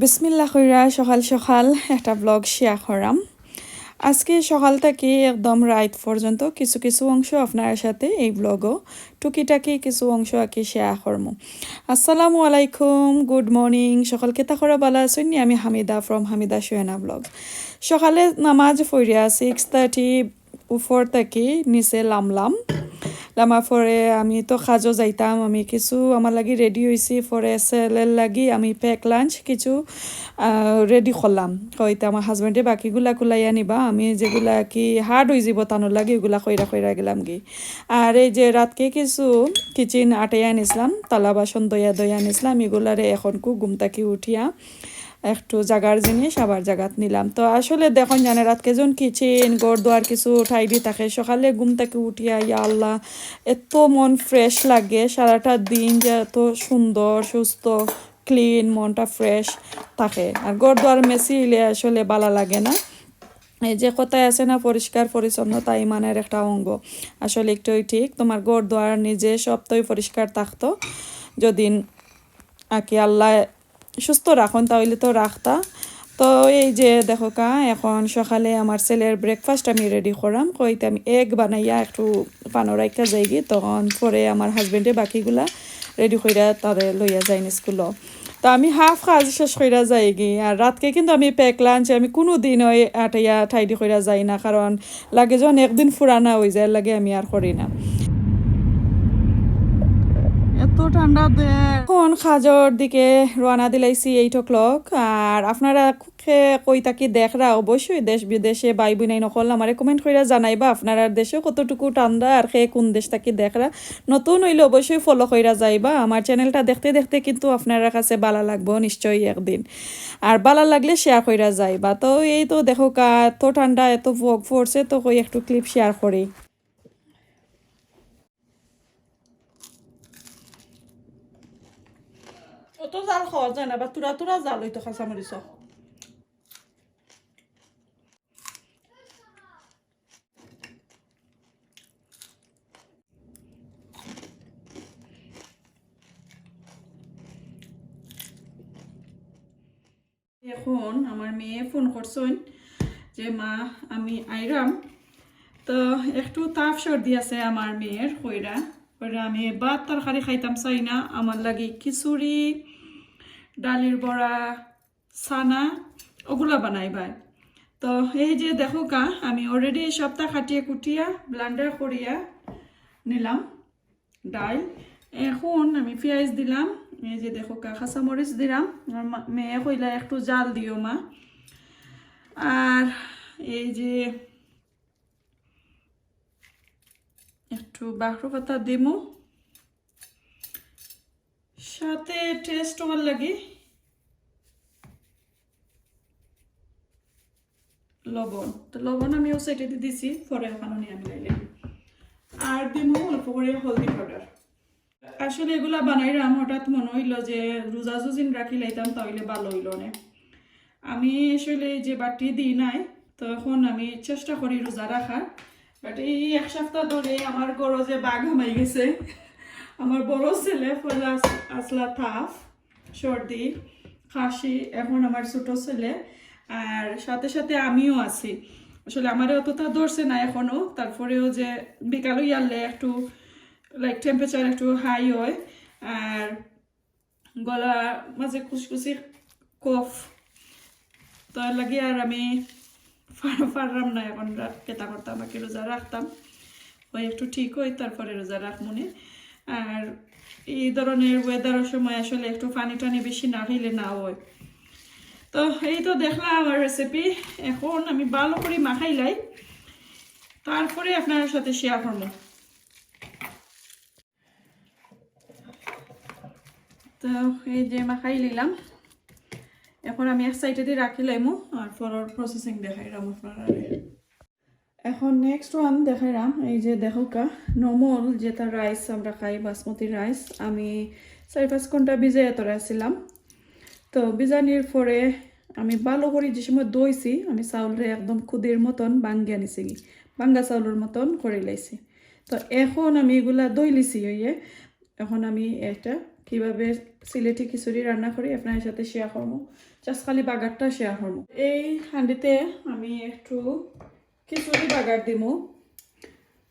বিসমিল্লাহ কইরা সকাল সকাল একটা ব্লগ শেয়ার করাম। আজকে সকাল থেকে একদম রাত পর্যন্ত কিছু কিছু অংশ আপনার সাথে এই ব্লগও টুকিটাকি কিছু অংশ আঁকি শেয়ার করমু। আসসালামু আলাইকুম, গুড মর্নিং। সকাল কেতা করা বালা আছেন? আমি হামিদা ফ্রম HamidaShuhenaVlogs। সকালে নামাজ পড়িয়া 6:30 উপর থেকে নিচে লামার পরে আমি তো কাজও যাইতাম। আমি কিছু আমার লাগি রেডি হয়েছি, পরে সেলের লাগি আমি প্যাক লাঞ্চ কিছু রেডি করলাম। হয়তো আমার হাজব্যান্ডে বাকিগুলা কুলাইয়া নিবা, আমি যেগুলা কি হার্ড হয়ে যাব তানোর লাগে ওইগুলা কইরা গেলাম কি। আর এই যে রাতকে কিছু কিচেন আটাইয়া নিছিলাম, তালা বাসন দইয়া নিছিলাম, এগুলারে এখন ঘুম থেকে উঠিয়া একটু জাগার জিনিস আবার জাগাত নিলাম। তো আসলে দেখুন জানে রাত কেজন কিচেন গড় দোয়ার কিছু ঠাইডি থাকে, সকালে ঘুম থেকে উঠিয়া ইয়া আল্লাহ এত মন ফ্রেশ লাগে, সারাটা দিন যে এত সুন্দর সুস্থ ক্লিন মনটা ফ্রেশ থাকে। আর গড় দোয়ার মেসিলে আসলে ভালো লাগে না। এই যে কথায় আছে না, পরিষ্কার পরিচ্ছন্নতা ইমানের একটা অঙ্গ, আসলে একটুই ঠিক। তোমার গড় দোয়ার নিজে সবটাই পরিষ্কার থাকতো, যদি আকি আল্লাহ সুস্থ রাখুন তাহলে তো রাখতা। তো এই যে দেখো এখন সকালে আমার ছেলের ব্রেকফাস্ট আমি রেডি করাম। কইতে আমি এগ বানাইয়া একটু পানো রাইকা যাইগি, তখন পরে আমার হাজবেন্ডে বাকিগুলা রেডি কইরা তাদের লইয়া যাইনি স্কুলও। তো আমি হাফ কাজ শেষ কইরা যাইগি। আর রাতকে কিন্তু আমি প্যাক লাঞ্চ আমি কোনো দিন ওই আটাইয়া ঠাইডি কইরা যাই না, কারণ লাগে যখন একদিন ফুরানা হয়ে যায় লাগে আমি আর করি না। এত ঠান্ডা এখন খাজর দিকে রওনা দিলাইছি 8 o'clock। আর আপনারা কই তাকি দেখরা অবশ্যই দেশ বিদেশে বাই বুনাই নকল আমারে কমেন্ট কইরা জানাইবা আপনারা দেশে কতটুকু ঠান্ডা আর কোন দেশ তাকি দেখরা। নতুন হইলে অবশ্যই ফলো কইরা যাইবা। আমার চ্যানেলটা দেখতে দেখতে কিন্তু আপনারা কাছে ভালো লাগবো নিশ্চয়ই একদিন, আর ভালো লাগলে শেয়ার কইরা যাইবা। তো এই তো দেখো এত ঠান্ডা এত ফগ পড়ছে, তো কই একটু ক্লিপ শেয়ার করি। অত জাল খাওয়া যায় না, বা তুরা তুরা জাল হইতো খাঁচা মরিচ। এখন আমার মেয়ে ফোন করছেন যে মা আমি আইরাম। তো একটু তাপ সর্দি আছে আমার মেয়ের, কইরা আমি ভাত তরকারি খাইতাম চাই না, আমার লাগে খিচুড়ি ডালির বড়া ছানা ওগুলা বানাইবাই। তো এই যে দেখো আমি অলরেডি সপ্তাহ কাটিয়ে কুটিয়া ব্লান্ডার করিয়া নিলাম ডাল। এখন আমি পেঁয়াজ দিলাম, এই যে দেখো কাঁচামরিচ দিলাম। মেয়ে কইলা একটু জাল দিও মা। আর এই যে একটু বাহরু পাতা দিমু, সাথে টেস্ট হওয়ার লাগে লবণ। তো লবণ আমি ও সাইডে দিয়ে দিছি, পরে ওখানে নিয়ে আমি লাইলে। আর দিমু অল্প করে হলদি পাউডার। আসলে এগুলা বানাইলাম, হঠাৎ মনে হইল যে রোজা জুজিন রাখি লাইতাম তাহলে ভালো হইল না। আমি আসলে যে বাটি দিই নাই, তো এখন আমি চেষ্টা করি রোজা রাখার। বাট এই এক সপ্তাহ ধরে আমার গরজে বাঘ হামাই গেছে। আমার বড় ছেলে পয়লা আসলা তাফ সর্দি কাশি, এখন আমার ছোট ছেলে, আর সাথে সাথে আমিও আছি। আসলে আমারও অতটা ধরছে না এখনো, তারপরেও যে বিকাল ইয়ারলে একটু লাইক টেম্পারেচার একটু হাই হয়, আর গলা মাঝে খুশখুশি কফ, তো লাগে আর আমি পারলাম না এখন কেতা করতাম, আমাকে রোজা রাখতাম ওই একটু ঠিক হয় তারপরে রোজা রাখমনে। আর এই ধরনের ওয়েদারের সময় আসলে একটু পানি টানি বেশি না হইলে না হয়। তো এই তো দেখলাম আমার রেসিপি, এখন আমি ভালো করে মাখাইলাই, তারপরে আপনার সাথে শেয়ার করবো। তো এই যে মাখাই নিলাম, এখন আমি এক সাইডে দিয়ে রাখি লাইমু, আর পরের প্রসেসিং দেখাইলাম আপনারা। এখন নেক্সট ওয়ান দেখাইলাম, এই যে দেখো নর্মাল যেটা রাইস আমরা খাই বাসমতি রাইস, আমি 4-5 ঘন্টা ভিজাইয়া তরাইছিলাম। তো ভিজানির পরে আমি ভালো করে যে সময় দইছি, আমি চাউলরে একদম খুদের মতন ভাঙ্গিয়া নিছি, ভাঙ্গা চাউলের মতন করে লাইছি। তো এখন আমি এগুলা দই লিছি হইয়ে, এখন আমি এটা কিভাবে সিলেটি খিচুড়ি রান্না করি আপনার সাথে শেয়ার করবো, জাস্ট খালি বাগারটা শেয়ার করবো। এই হাঁডিতে আমি একটু খিচুড়ি বাগার দিব।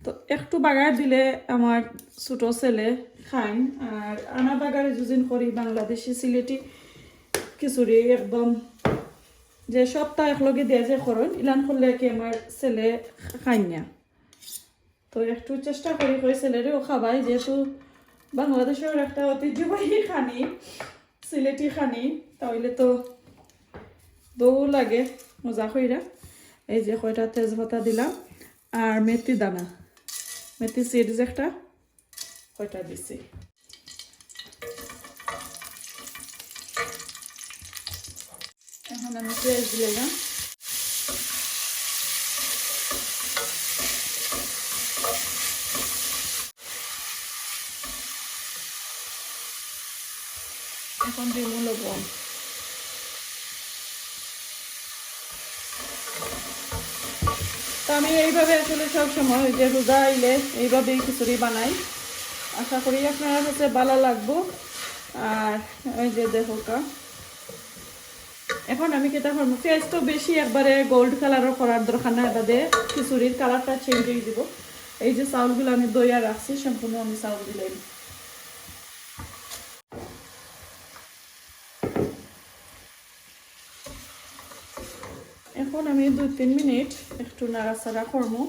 তো একটু বাগার দিলে আমার ছোটো ছেলে খাইন। আর আনা বাগারে যুজিন করি বাংলাদেশি সিলেটি খিচুড়ি একদম যে সপ্তাহ একলগে দিয়ে যে করেন ইলান করলে কি আমার ছেলে খাই না। তো একটু চেষ্টা করি ছেলেরেও খাবাই, যেহেতু বাংলাদেশের একটা ঐতিহ্যবাহী খানি সিলেটি খানি, তাহলে তো দৌ লাগে মজা কইরা। এই যে কয়টা তেজপাতা দিলাম আর মেথি দানা, মেথি সিডস একটা কয়টা দিছি। এখন আমি পেঁয়াজ দিলাম, এখন দিব লবণ। তো আমি এইভাবে আসলে সবসময় যে রোজা আইলে এইভাবেই খিচুড়ি বানাই। আশা করি আপনারা কাছে ভালো লাগবো। আর ওই যে দেখোকা এখন আমি কেটা করবো, পেঁয়াজ তো বেশি একবারে গোল্ড কালারও করার দরকার না, এবারে খিচুড়ির কালারটা চেঞ্জ হয়ে দিব। এই যে চাউলগুলো আমি দইয়া রাখছি, সম্পূর্ণ আমি চাউল দিলাম। এখন আমি 2-3 মিনিট একটু নাড়াচাড়া করবো।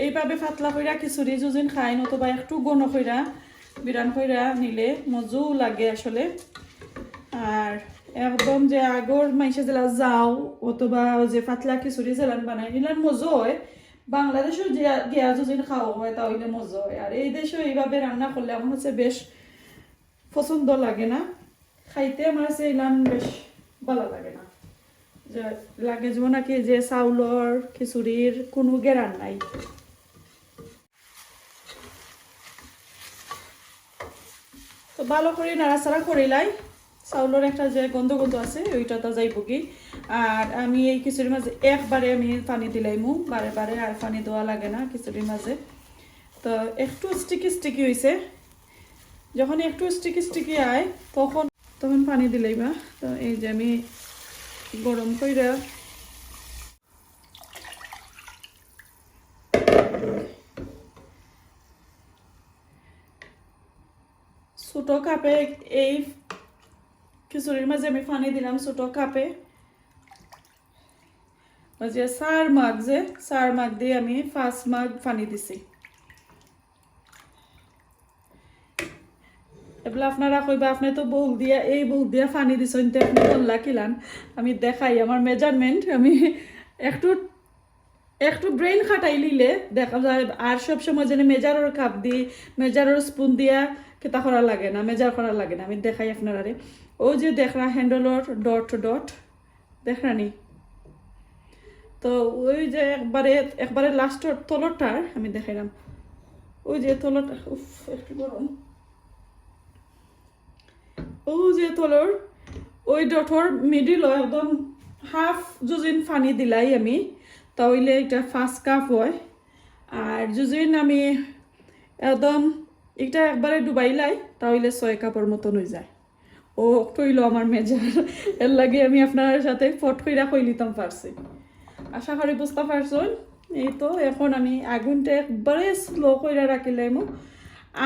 এইভাবে পাতলা কইরা খিচুড়ি যুজিন খাই, নতুবা একটু ঘন কইরা বিরান কইরা নিলে মজু লাগে আসলে। আর একদম যে আগর মাইসে জেলা যাও অথবা যে পাতলা খিচুড়ি জেলান বানাই নিলাম মজা হয়। বাংলাদেশেও যে গিয়া যুজিন খাওয়া হয় তাহলে মজা হয়। আর এই দেশেও এইভাবে রান্না করলে আমার হচ্ছে বেশ পছন্দ লাগে না, খাইতে আমার হচ্ছে ইলান বেশ ভালো লাগে না, যে লাগে যেমন নাকি যে চাউলর খিচুড়ির কোনো গেরান নাই। তো ভালো করে নাড়াচাড়া করিলাই, চাউলের একটা যে গন্ধ গন্ধ আছে ওইটা তো যাইব কি। আর আমি এই খিচুড়ির মাঝে একবারে আমি পানি দিলাইমু, বারে বারে আর পানি দেওয়া লাগে না খিচুড়ির মাঝে। তো একটু স্টিকি স্টিকি হয়েছে, যখন একটু স্টিকি স্টিকি আয় তখন তখন পানি দিলাইবা। তো এই যে আমি গরম কইরা ছোট কাপে এই খিচুড়ির মাঝে আমি পানি দিলাম ছোট কাপে। যে 4 মাগ দিয়ে আমি 5 মাগ পানি দিছি। এগুলো আপনারা কইবা আপনি তো বউল দিয়া এই বউল দিয়া পানি দিছেন, তো আপনি বললা কিলান। আমি দেখাই আমার মেজারমেন্ট, আমি একটু একটু ব্রেন খাটাই লিলে দেখা যায়। আর সবসময় যেন মেজারের কাপ দিই মেজারের স্পুন দিয়া কেতা করা লাগে না, মেজার করা লাগে না। আমি দেখাই আপনারা, ও যে দেখরা হ্যান্ডেলর ডট ডট দেখরানি। তো ওই যে একবারে লাস্টের তলরটার আমি দেখাইলাম, ওই যে তলরটা উফ একটু গরম, ও যে তলর ওই ডটর মিডিল একদম হাফ যুজিন পানি দিলাই আমি, তাহলে এটা 5 কাপ হয়। আর যুজিন আমি একদম এটা একবারে ডুবাইলাই তাহলে 6 কাপের মতন হয়ে যায়। ও কইল আমার মেজার, এর লাগে আমি আপনার সাথে ফট কইরা কই লিতাম পারছি। আশা করি বুঝতে পারছেন। এই তো এখন আমি আগুনটা একবারে স্লো কইরা রাখিলাম।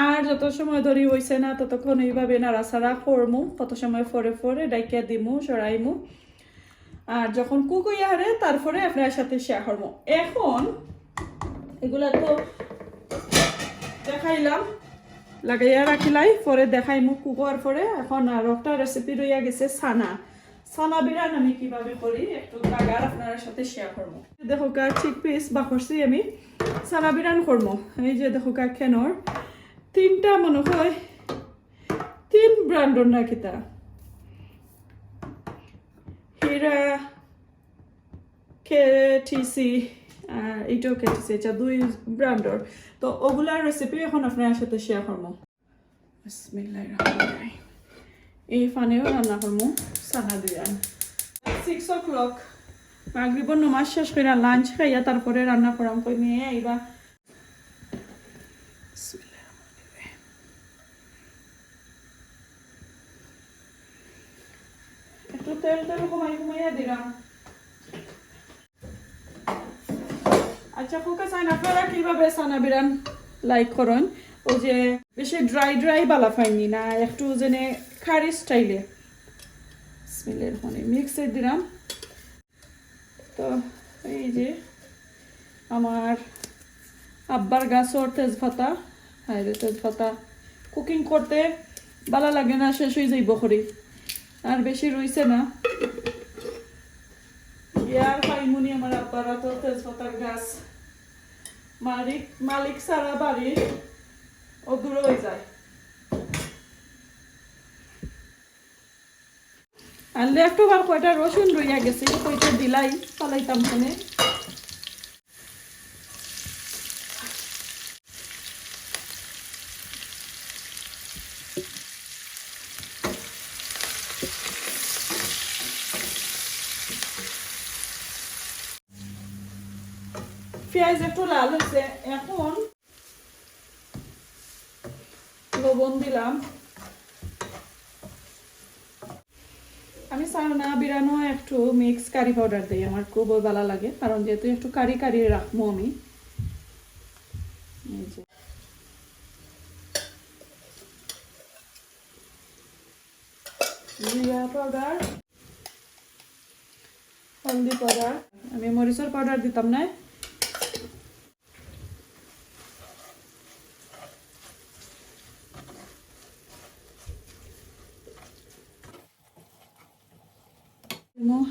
আর যত সময় ধরি হয়েছে না ততক্ষণ এইভাবে নাড়াচাড়া করমু, কত সময় ফরে ফরে ডাইকিয়া দিমু সরাইমু। আর যখন কুক হইয়া হারে তারপরে আপনার সাথে শেয়ার করবো। এখন এগুলা তো দেখাইলাম, লাগাইয়া রাখিলাই, পরে দেখাইমু কুক হওয়ার পরে। এখন আর একটা রেসিপি রইয়া গেছে সানা বিরান আমি কিভাবে করি একটু বাগার আপনার সাথে শেয়ার করবো। দেখো কার ঠিক পিস বা করছি আমি সানা বিরান করবো। এই যে দেখো কার খেনর 3টা মনে হয় 3 ব্র্যান্ডর না কিতা হীরা কেটিসি আর এইটাও কেটিসি, এটা 2 ব্র্যান্ডর। তো ওগুলার রেসিপি এখন আপনার সাথে শেয়ার করবো। বিসমিল্লাহির রহমানির রহিম। এই পানিও রান্না করবো সানা বিরান। 6 o'clock মাগরিবের নামাজ শেষ করে লাঞ্চ খাইয়া তারপরে রান্না করাম কই নিয়ে আইবা। বিসমিল্লাহির রহমানির রহিম। একটু তেল তেল ঘুমাইয়া দিলাম। আচ্ছা খোকা চান আপনারা কিভাবে সানা বিরান লাইক করেন? ওই যে বেশি ড্রাই ড্রাই বালা পাইনি না, একটু যেনে খারি স্টাইলে বিসমিল্লাহির রহমানির রহিম মিক্সে দিলাম। তো এই যে আমার আব্বার গাছর তেজপাতা, হাইরে তেজপাতা কুকিং করতে ভালো লাগে না, শেষ হয়ে যাইব করি, আর বেশি রইছে না। ইয়ার পাইমুনি আমার আব্বারা তো তেজপাতার গাছ, মালিক সারা বাড়ি ও দূরে হয়ে যায়। আনলে একটু বার কয়টা রসুন রইয়া গেছে, কয়টা দিলাই পালাইতাম খানে। পেঁয়াজ একটু লাল হয়েছে, এখন লবণ দিলাম। আমি সানা বিরানো একটু মিক্স কারি পাউডার দিই, আমার খুব ভালো লাগে, কারণ যেহেতু একটু কারি কারি রাখবো আমি। জিরা পাউডার, হলদি পাউডার, আমি মরিচের পাউডার দিতাম না।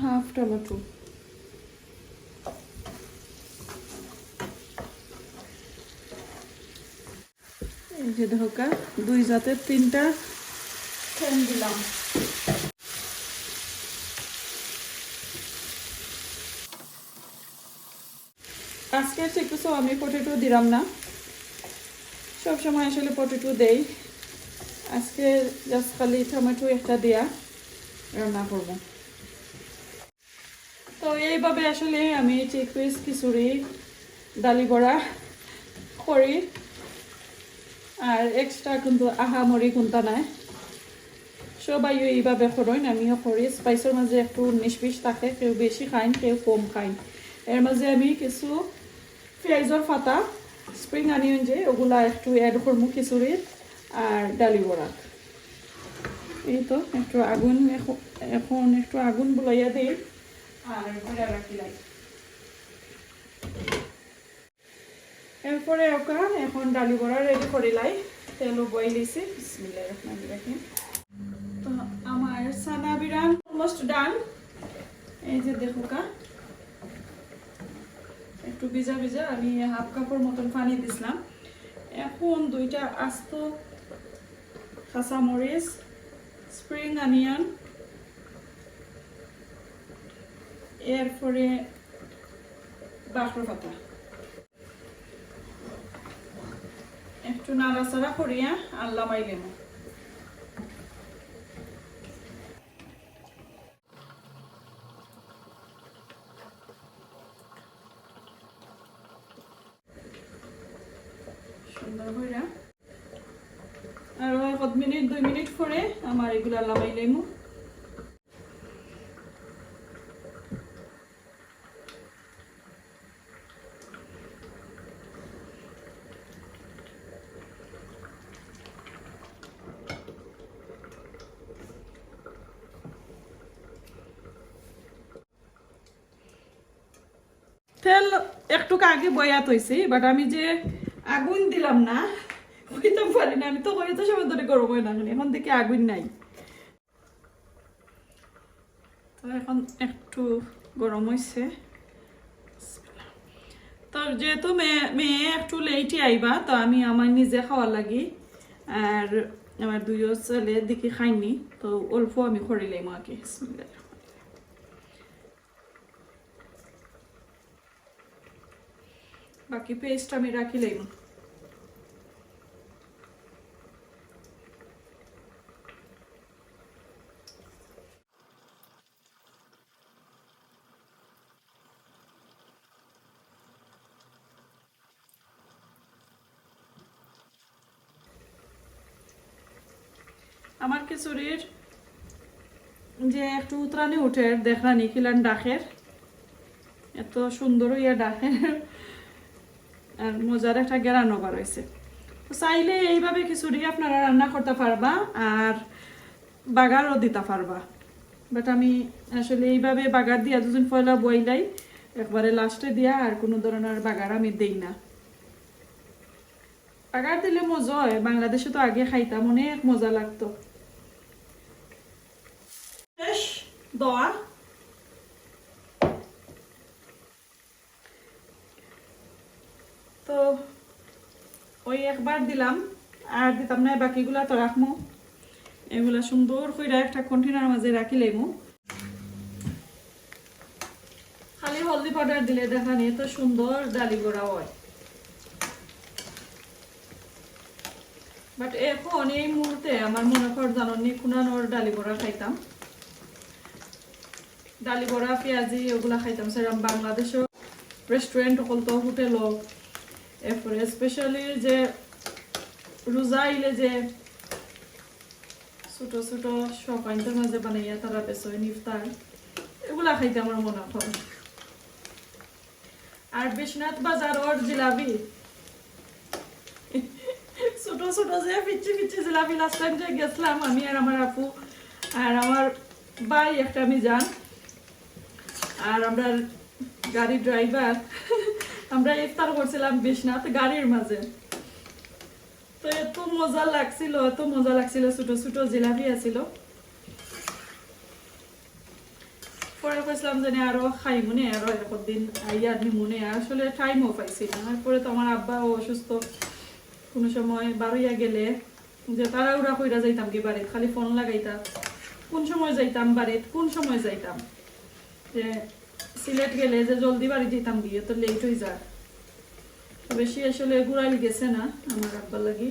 হাফ টমেটো, এই যে ধোকা দুই জাতের তিনটা ফ্যান দিলাম। আজকে একটু আমি পটেটো দিলাম না, সব সময় আসলে পটেটো দেই, আজকে জাস্ট খালি টমেটো একটা দিয়া রান্না করব। তো এইভাবে আসলে আমি চিকপিস খিচুড়ি ডালি বড়া করি, আর এক্সট্রা কিন্তু আহামরি কোনটা নাই, সবাই এইভাবে করেন, আমিও করি। স্পাইসের মাঝে একটু 19-20 থাকে, কেউ বেশি খাইন কেউ কম খাইন। এর মাঝে আমি কিছু পেঁয়াজের পাতা, স্প্রিং অনিয়ন যে ওগুলা একটু অ্যাড করবো খিচুড়ির আর ডালি বড়া। এই তো একটু আগুন, এখন একটু আগুন বুলাইয়া দিই আর ঘুরে রাখি লাই। এরপরে ওকা এখন ডালি বড়া রেডি করে লাই, তেলও বয়েল দিয়েছি। বিসমিল্লাহির রহমানির রহিম। তো আমার সানা বিরান অলমোস্ট ডান। এই যে দেখুকা একটু ভিজা ভিজা, আমি হাফ কাপের মতন পানি দিছিলাম। এখন দুইটা আস্ত কাঁচামরিচ, স্প্রিং অনিয়ন, এরপরে বাকর পাতা একটু নাড়াচাড়া করিয়া আল্লা মাইলেম। সুন্দর হইয়া আর 1 মিনিট পরে আমার এগুলো আল্লা মাইলেম। তেল একটু আগে বয়াত হয়েছে, বাট আমি যে আগুন দিলাম না হইতে পারি না, আমি তো হইতে সময় ধরে গরম হয় না, এখন দেখি আগুন নাই। তো এখন একটু গরম হয়েছে। তো যেহেতু মেয়ে একটু লেটে আইবা, তো আমি আমার নিজে খাওয়া লাগি, আর আমার দুইও ছেলে দেখি খাইনি, তো অল্প আমি করিলাম আগে। বাকি পেস্ট আমি রাখিলাম। আমার খিচুড়ির যে একটু উতরানি উঠে দেখরানি কিলান ডাকের এত সুন্দর ইয়া ডাকের আর মজার একটা গেরানো বার হয়েছে। তো চাইলে এইভাবে খিচুড়ি আপনারা রান্না করতে পারবা আর বাগারও দিতে পারবা, বাট আমি আসলে এইভাবে বাগার দিয়া দুজন পয়লা বইলাই একবারে লাস্টে দিয়া আর কোনো ধরনের বাগার আমি দেই না। বাগার দিলে মজা হয়, বাংলাদেশে তো আগে খাইতাম অনেক মজা লাগতো। শেষ দোয়া তো ওই একবার দিলাম আর দিতাম না, বাকিগুলা তো রাখবো, এগুলা সুন্দর করে একটা কন্টেনার মাঝে রাখি লেবো। খালি হলদি পাউডার দিলে দেখা নিয়ে তো সুন্দর ডালি গোড়া হয়, বাট এখন এই মুহূর্তে আমার মনে কর জানি কুনানোর ডালি বড়া খাইতাম, ডালি বড়া পেঁয়াজি ওগুলা খাইতাম সেরকম বাংলাদেশও রেস্টুরেন্ট হলতো হোটেল হোক, এরপরে স্পেশালি যে রোজা আইলে যে ছোট ছোট শপাইনটার মাঝে বানাইয়া তারা বেসয় ইফতার এগুলা খাইতে আমার মনে হয়। আর বিশ্বনাথ বাজার ওর জিলাপি ছোট ছোট যে পিচ্ছি পিচ্ছি জিলাপি লাস্ট টাইম যে গেছিলাম আমি আর আমার আপু আর আমার ভাই একটা আমি যান আর আমরা গাড়ি ড্রাইভার আমরা ইফতার করছিলাম বিশ্বনাথ গাড়ির মাঝে। তো এত মজা লাগছিল ছোট ছোট জিলাপি আছিল। পরে কইছিলাম যে আরো খাই মনে আরো একদিন আইয়া মনে আসলে টাইমও পাইছি না। তারপরে তো আমার আব্বা অসুস্থ, কোনো সময় বারোইয়া গেলে যে তাড়াহুড়া কইরা যাইতাম কি বাড়িত, খালি ফোন লাগাইতাম কোন সময় যাইতাম বাড়িত কোন সময় যাইতাম, যে সিলেট গেলে যে জলদি বাড়ি যেতাম গিয়ে তো লেট হয়ে যায়। বেশি আসলে ঘুরাইল গেছে না আমার আব্বার লাগি।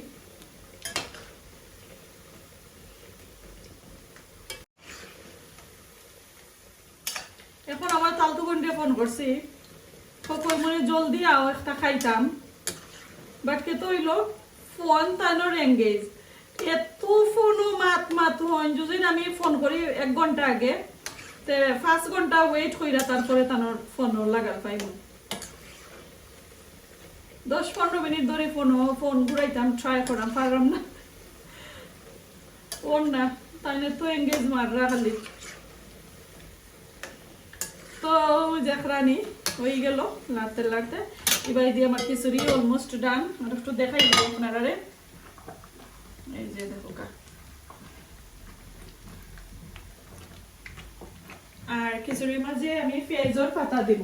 এখন আমার তালতু বোনকে ফোন করছি, কই মনে জলদি আও একটা খাইতাম, বাট কে তো হইলো ফোন তানোর এঙ্গেজ এত ফোনও মাত হন যদি আমি ফোন করি 1 ঘন্টা আগে তে 5 ঘন্টা ওয়েট কইরা তারপরে তানোর ফোন লাগাল পাইব। 10-15 মিনিট ধরে ফোন ঘুরাইতাম, ট্রাই করাম পারলাম না, ফোন না তাইলে তো এঙ্গেজ মাররা খালি। তো দেখরানি হয়ে গেল লাড়তে লাড়তে, এবার দিয়ে আমার খিচুড়ি অলমোস্ট ডান। আর একটু দেখাই দিব আপনারা, এই যে দেখো কা। আর খিচুড়ির মাঝে আমি পেঁয়াজের পাতা দিব।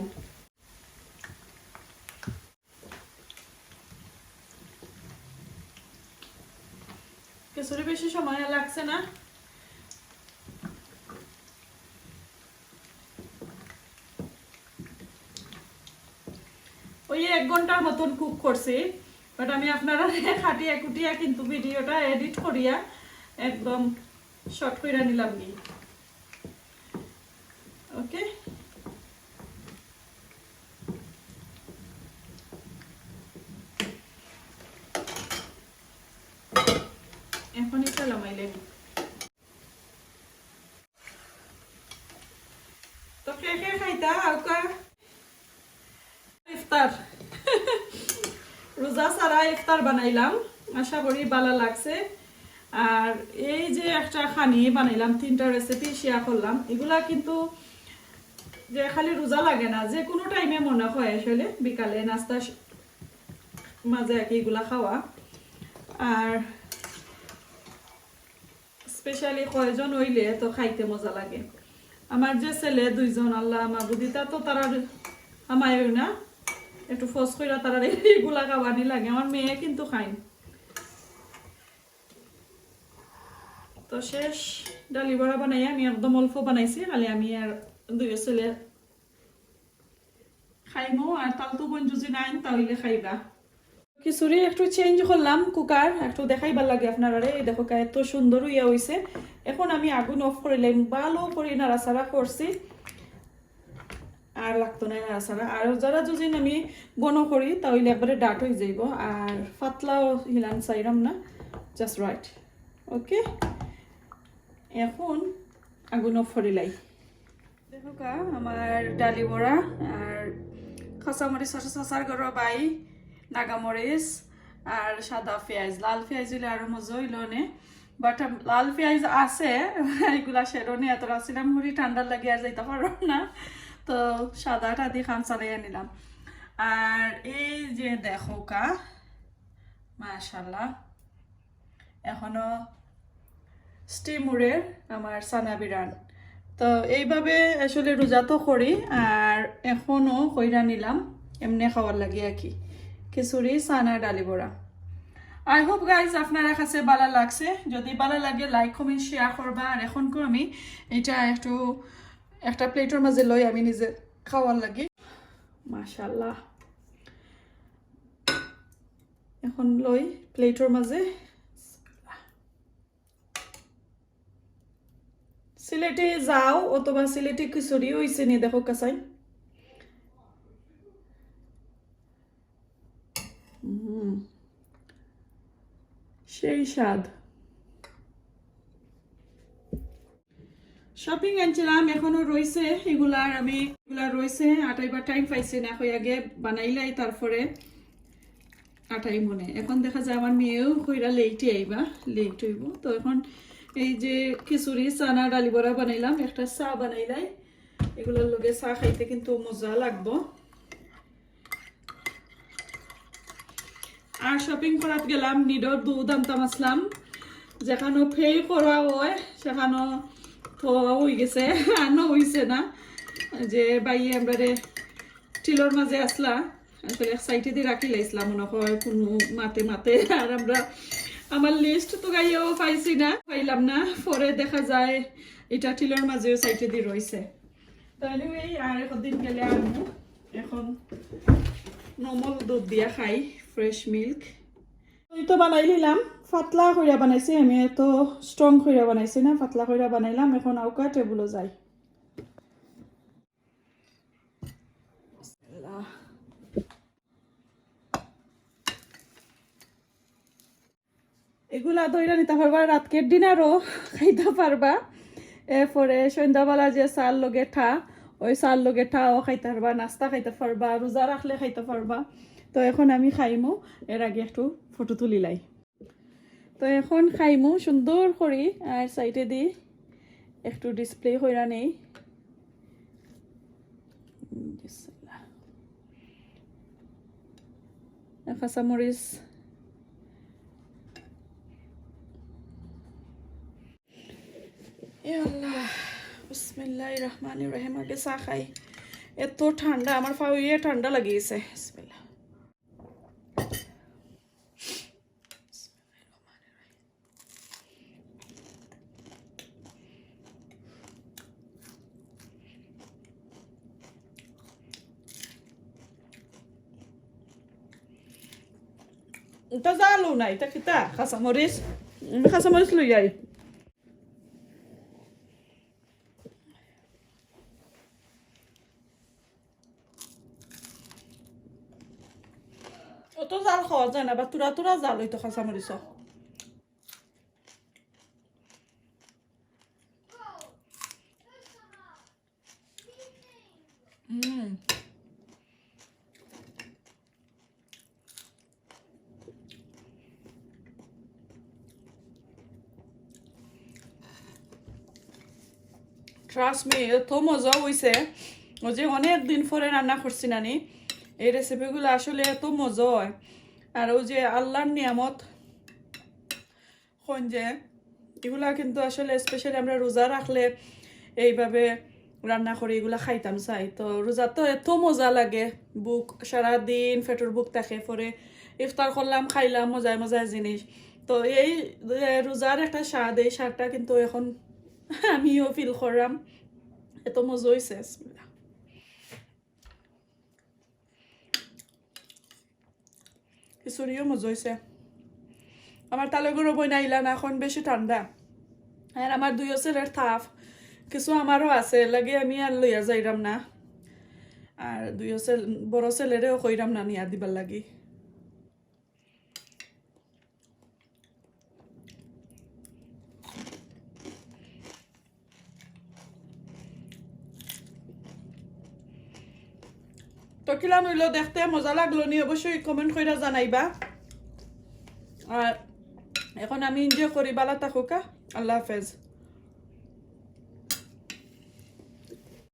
খিচুড়ি বেশি সময় লাগছে না, ওই 1 ঘন্টার মতন কুক করছি, বাট আমি আপনারা খাটিয়া কুটিয়া কিন্তু ভিডিওটা এডিট করিয়া একদম শর্ট কইরা নিলাম কি। ওকে, এখনই চালামাইলে তো কে কে খাইতা আউকা ইফতার রোজা সারা ইফতার বানাইলাম, আশা করি ভালো লাগছে। আর এই যে একটা খানি বানাইলাম, 3টা রেসিপি শেয়ার করলাম, এগুলা কিন্তু যে খালি রোজা লাগে না, যে কোনো টাইমে মনে হয় আসলে বিকালে নাস্তা মাঝে এগুলা খাওয়া। আর স্পেশালি কয়জন হইলে তো খাইতে মজা লাগে। আমার যে ছেলে 2 জন আল্লাহ মাবুদিতা তো তারা আমায় না একটু ফস কইরা তারা এগুলা খাওয়ানি লাগে, আমার মেয়ে কিন্তু খাই। তো শেষ ডালি বড়া বানাই আমি একদম অল্প বানাইছি, খালি আমি আর 2 ছেলে খাইমো, আর তালতু বোন যদি নাই তাহলে খাইবা। খিচুড়ি একটু চেঞ্জ করলাম, কুকার একটু দেখাইবার লাগে আপনারা, এই দেখো এত সুন্দর ইয়া হইছে। এখন আমি আগুন অফ করিলাম, ভালো করে নাড়াচাড়া করছি, আর লাগতো না নাড়াচাড়া। আর যারা যদি আমি ঘন করি তাহলে একবারে ডাট হয়ে যাইব, আর পাতলাও হিলান চাইরাম না, জাস্ট রাইট। ওকে, এখন আগুন অফ করিলাই দেখো কা আমার ডালি বড়া আর কাঁচামরিচ চাচার ঘর বাই নাগামরিচ আর সাদা পেঁয়াজ লাল পেঁয়াজ হইলে আরো মজা হইল নে বাট লাল পেঁয়াজ আছে এগুলা সেরনি এত আসছিলাম মুড়ি ঠান্ডা লাগে আর যাইতে পারো না তো সাদাটা দিয়ে খান চালাইয়া নিলাম আর এই যে দেখো কা মাশাআল্লাহ এখনো স্টিমুরের আমার সানা বিরান তো এইভাবে আসলে রোজা তো করি আর এখনো কইরা নিলাম এমনি খাওয়ার লাগে আর কি খিচুড়ি সানা ডালি বড়া আই হোপ গাইজ আপনারা কাছে ভালো লাগছে যদি ভালো লাগে লাইক কমেন্ট শেয়ার করবা আর এখন আমি এটা একটা প্লেটের মাঝে লই আমি নিজে খাওয়ার লাগে মাশাআল্লাহ এখন লই প্লেটের মাঝে সিলেটে যাও অথবা সিলেটে খিচুড়ি হইছে নি দেখো কাছাই সেই স্বাদ শপিং আনছিলাম এখনো রয়েছে এগুলা রয়েছে আটাইবার টাইম পাইছে না হয়ে আগে বানাইলাই তারপরে আটাই মনে এখন দেখা যায় আমার মেয়েও কইরা লেটে আইবা লেট হইব তো এখন এই যে খিচুড়ি চানা ডালি বড়া বানাইলাম একটা চা বানাইলাই এগুলোর লগে চা খাইতে কিন্তু মজা লাগবো আর শপিং করাত গেলাম নিডর দুধ আনতাম আসলাম যেখানে ফেই করা হয় সেখানে ধোয়া হয়ে গেছে আনো হইছে না যে বাইয়ে আমরা টিলর মাঝে আসলা আসলে এক সাইডে দিয়ে রাখি লাইছিলাম মনে হয় কোনো মাতে আর আমরা আমার লিস্ট তো গাইয়েও পাইছি না পাইলাম না পরে দেখা যায় এটা টিলর মাঝেও সাইডে দিয়ে রয়েছে তাহলে আর একদিন গেলে আনবো এখন নর্মাল দুধ দিয়া খাই ফ্রেশ মিল্ক ওই তো বানাই নিলাম পাতলা কইরা বানাইছি আমি তো স্ট্রং কইরা বানাইছি না পাতলা কইরা বানাইলাম এখন আউকা টেবুলে যাই এগুলা ধইরা নিতে পারবা রাতকের ডিনারও খাইতে পারবা এরপরে সন্ধ্যাবেলা যে চাল লগে ঠা ওই চাল লগে ঠাও খাইতে পারবা নাস্তা খাইতে পারবা রোজা রাখলে খাইতে পারবা তো এখন আমি খাইমু এর আগে একটু ফটো তুলিলাই তো এখন খাইমু সুন্দর করি আর সাইডে দি একটু ডিসপ্লে কইরা নেই কাঁচামরিচ আল্লাহ বিসমিল্লাহির রহমানির রহিম আগে চা খাই এত ঠান্ডা আমার ফাউয়ে ঠান্ডা লাগিয়েছে বিসমিল্লাহ এটা জালো না এটা কিতা কাঁচামরিচ লই যাই অত জাল খাওয়া যায় না বা তুরা জাল হইতো কাঁচামরিচ ট্রাস্ট মি এত মজা হইছে ও যে অনেক দিন পরে রান্না করছি নানি এই রেসিপিগুলো আসলে এত মজা হয় আর ও যে আল্লাহর নিয়ামত যে এগুলা কিন্তু আসলে স্পেশালি আমরা রোজা রাখলে এইভাবে রান্না করে এগুলা খাইতাম চাই তো রোজা তো এত মজা লাগে বুক সারাদিন পেটের বুক থাকে পরে ইফতার করলাম খাইলাম মজায় জিনিস তো এই রোজার একটা স্বাদ এই স্বাদটা কিন্তু এখন আমিও ফিল করলাম এত মজা হয়েছে খিচুড়িও মজা হয়েছে আমার তালেগুলো বইনাইলা না এখন বেশি ঠান্ডা আর আমার দুইও ছেলের থাপ কিছু আমারও আছে লাগে আমি আর লইয়া যাইরাম না আর দুইও বড় ছেলেরেও কইরাম না নিয়া দিবার লাগি তো কিলাম হইলো দেখতে মজা লাগলো নি অবশ্যই কমেন্ট করে জানাইবা আর এখন আমি এনজয় করি বালা থাকুকা আল্লাহ হাফেজ